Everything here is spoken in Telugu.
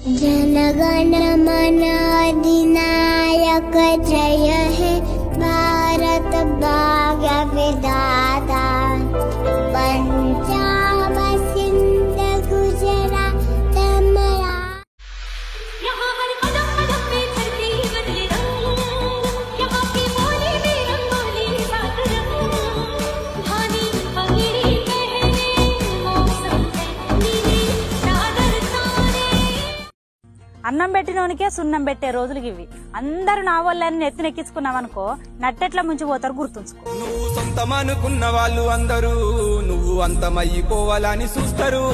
जनगण मन अधिनायक जय हे भारत भाग्य विधाता पंजाब सिंध गुजरात मरा। यहाँ हर कदम कदम पे धरती बदले रंग, यहाँ की बोली में रंगोली साथ रंग, धानी पगड़ी पहने मौसम है नीली चादर ताने। అన్నం పెట్టినోనికే సున్నం పెట్టే రోజులకి ఇవి. అందరు నా వాళ్ళని నెత్తినెక్కించుకున్నావనుకో నట్టెట్లా ముంచిపోతారు గుర్తుంచుకో. నువ్వు సొంతమనుకున్న వాళ్ళు అందరూ నువ్వు అంతమైపోవాలని చూస్తారు.